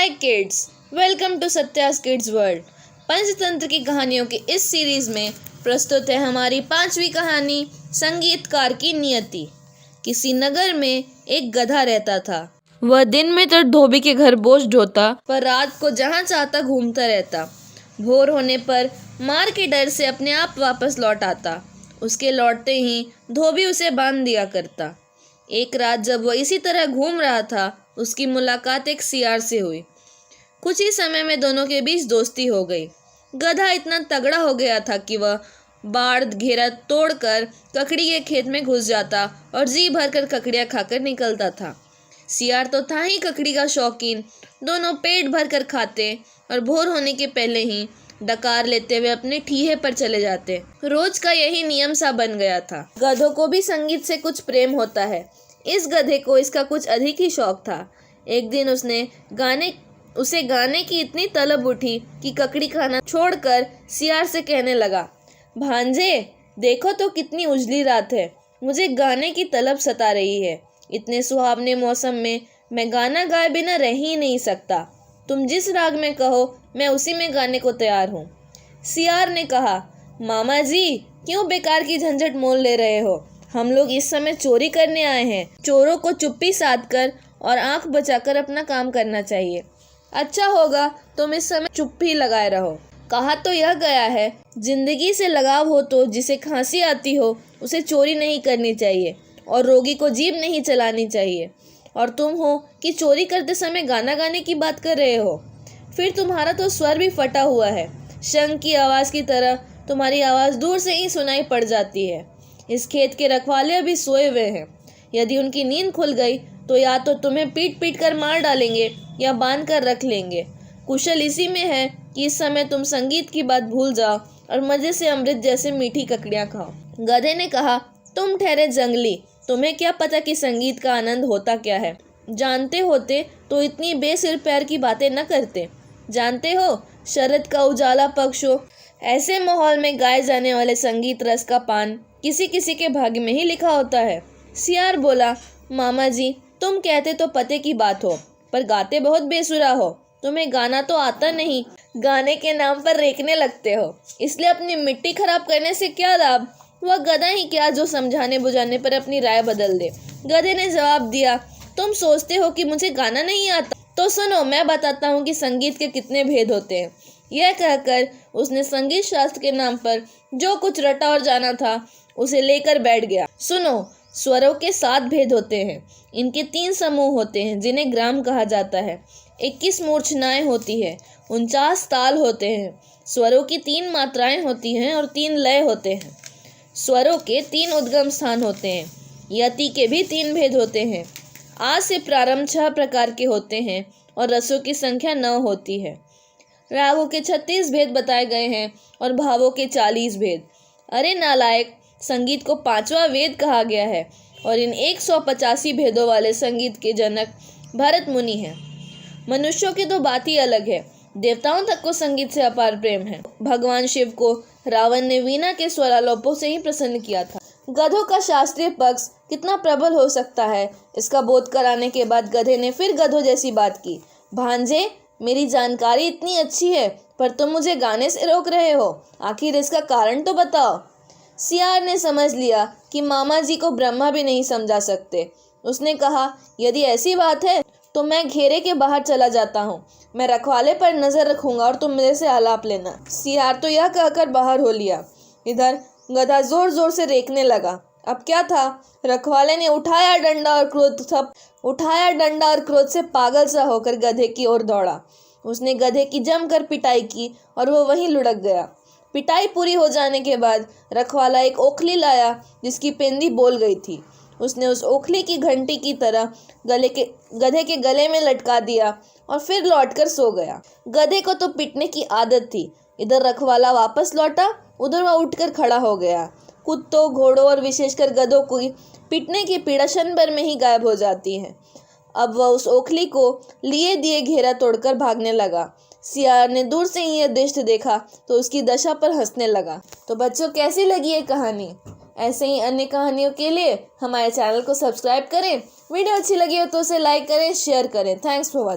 Hi kids, welcome to Satya's kids world. Panchatantra की कहानियों की इस सीरीज में प्रस्तुत है हमारी 5वीं कहानी, संगीतकार की नियति। किसी नगर में एक गधा रहता था। वह दिन में तो धोबी के घर बोझ ढोता, पर रात को जहाँ चाहता घूमता रहता। भोर होने पर मार के डर से अपने आप वापस लौट आता। उसके लौटते ही धोबी उसे बांध दिया करता। एक रात जब वह इसी तरह घूम रहा था, उसकी मुलाकात एक सियार से हुई। कुछ ही समय में दोनों के बीच दोस्ती हो गई। गधा इतना तगड़ा हो गया था कि वह बाड़ घेरा तोड़कर ककड़ी के खेत में घुस जाता और जी भरकर ककड़ियाँ खाकर निकलता था। सियार तो था ही ककड़ी का शौकीन। दोनों पेट भरकर खाते और भोर होने के पहले ही डकार लेते हुए अपने ठीहे पर चले जाते। रोज का यही नियम सा बन गया था। गधों को भी संगीत से कुछ प्रेम होता है। इस गधे को इसका कुछ अधिक ही शौक था। एक दिन उसे गाने की इतनी तलब उठी कि ककड़ी खाना छोड़कर सियार से कहने लगा, भांजे देखो तो कितनी उजली रात है, मुझे गाने की तलब सता रही है। इतने सुहावने मौसम में मैं गाना गाए बिना रह ही नहीं सकता। तुम जिस राग में कहो मैं उसी में गाने को तैयार हूँ। सियार ने कहा, मामा जी क्यों बेकार की झंझट मोल ले रहे हो? हम लोग इस समय चोरी करने आए हैं। चोरों को चुप्पी साध कर और आंख बचाकर अपना काम करना चाहिए। अच्छा होगा तुम इस समय चुप्पी लगाए रहो। कहा तो यह गया है, जिंदगी से लगाव हो तो जिसे खांसी आती हो उसे चोरी नहीं करनी चाहिए और रोगी को जीभ नहीं चलानी चाहिए। और तुम हो कि चोरी करते समय गाना गाने की बात कर रहे हो। फिर तुम्हारा तो स्वर भी फटा हुआ है। शंख की आवाज़ की तरह तुम्हारी आवाज़ दूर से ही सुनाई पड़ जाती है। इस खेत के रखवाले अभी सोए हुए हैं। यदि उनकी नींद खुल गई तो या तो तुम्हें पीट पीट कर मार डालेंगे या बांध कर रख लेंगे। कुशल इसी में है कि इस समय तुम संगीत की बात भूल जाओ और मज़े से अमृत जैसे मीठी ककड़ियाँ खाओ। गधे ने कहा, तुम ठहरे जंगली, तुम्हें क्या पता कि संगीत का आनंद होता क्या है। जानते होते तो इतनी बेसिर पैर की बातें न करते। जानते हो, शरद का उजाला पक्ष हो, ऐसे माहौल में गाए जाने वाले संगीत रस का पान किसी किसी के भाग्य में ही लिखा होता है। सियार बोला, मामा जी तुम कहते तो पते की बात हो, पर गाते बहुत बेसुरा हो। तुम्हें गाना तो आता नहीं, गाने के नाम पर रेखने लगते हो, इसलिए अपनी मिट्टी खराब करने से क्या लाभ। वह गधा ही क्या जो समझाने बुझाने पर अपनी राय बदल दे। गधे ने जवाब दिया, तुम सोचते हो कि मुझे गाना नहीं आता, तो सुनो मैं बताता हूँ कि संगीत के कितने भेद होते हैं। यह कहकर उसने संगीत शास्त्र के नाम पर जो कुछ रटा और जाना था उसे लेकर बैठ गया। सुनो, स्वरों के 7 भेद होते हैं। इनके 3 समूह होते हैं जिन्हें ग्राम कहा जाता है। 21 मूर्छनाएं होती है, 49 ताल होते हैं। स्वरों की 3 मात्राएं होती हैं और 3 लय होते हैं। स्वरों के 3 उद्गम स्थान होते हैं। यति के भी 3 भेद होते हैं। आ से प्रारंभ 6 प्रकार के होते हैं और रसों की संख्या 9 होती है। रागों के 36 भेद बताए गए हैं और भावों के 40 भेद। अरे नालायक, संगीत को 5वां वेद कहा गया है और इन 185 भेदों वाले संगीत के जनक भरत मुनि हैं। मनुष्यों की तो बात ही अलग है। देवताओं तक को संगीत से अपार प्रेम है। भगवान शिव को रावण ने वीणा के स्वरालोपों से ही प्रसन्न किया था। गधों का शास्त्रीय पक्ष कितना प्रबल हो सकता है, इसका बोध कराने के बाद गधे ने फिर गधों जैसी बात की। भांजे, मेरी जानकारी इतनी अच्छी है पर तुम मुझे गाने से रोक रहे हो, आखिर इसका कारण तो बताओ। सियार ने समझ लिया कि मामा जी को ब्रह्मा भी नहीं समझा सकते। उसने कहा, यदि ऐसी बात है तो मैं घेरे के बाहर चला जाता हूँ। मैं रखवाले पर नजर रखूंगा और तुम मेरे से आलाप लेना। सियार तो यह कहकर बाहर हो लिया। इधर गधा जोर जोर से रेखने लगा। अब क्या था, रखवाले ने उठाया डंडा और क्रोध से पागल सा होकर गधे की ओर दौड़ा। उसने गधे की जमकर पिटाई की और वह वहीं लुढ़क गया। पिटाई पूरी हो जाने के बाद रखवाला एक ओखली लाया जिसकी पेंदी बोल गई थी। उसने उस ओखली की घंटी की तरह गधे के गले में लटका दिया और फिर लौटकर सो गया। गधे को तो पिटने की आदत थी। इधर रखवाला वापस लौटा, उधर वह उठकर खड़ा हो गया। कुत्तों, घोड़ों और विशेषकर गधों को पिटने की पीड़ा क्षण भर में ही गायब हो जाती है। अब वह उस ओखली को लिए दिए घेरा तोड़कर भागने लगा। सियार ने दूर से ही यह दृश्य देखा तो उसकी दशा पर हंसने लगा। तो बच्चों, कैसी लगी ये कहानी? ऐसे ही अन्य कहानियों के लिए हमारे चैनल को सब्सक्राइब करें। वीडियो अच्छी लगी हो तो उसे लाइक करें, शेयर करें। Thanks for watching.